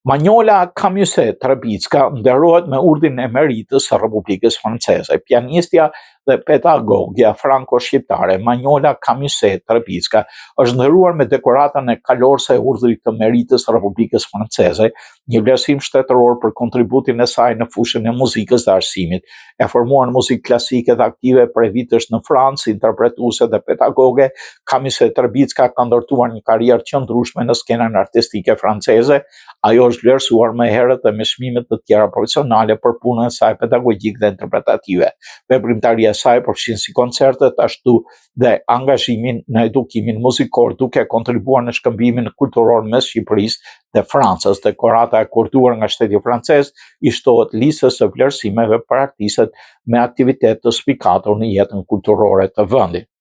Manjola Kamyse-Trebicka nderohet me urdin e meritës së Republikës Franceze. Pianistja dhe pedagogja franko-shqiptare Manjola Kamyse-Trebicka është nderuar me dekoratën e kalorëse e urdhrit të meritës së Republikës Franceze, një vlerësim shtetëror për kontributin e saj në fushën e muzikës dhe arsimit. E formuar në muzikë klasike dhe aktive prej vitesh në Francë, interpretuese dhe pedagoge, Kamyse-Trebicka ka ndërtuar një karrierë qëndrueshme në skenën artistike franceze. Ajo është vlerësuar më herët dhe me çmime të tjera profesionale për punën e saj pedagogjike dhe interpretative. Veprimtaria e saj përfshin si koncertet, ashtu dhe angazhimin në edukimin muzikor, duke kontribuar në shkëmbimin kulturor mes Shqipërisë dhe Francës. Dekorata e kurduar nga shteti francez i shtohet listës së vlerësimeve për artistët me aktivitet të spikatur në jetën kulturore të vendit.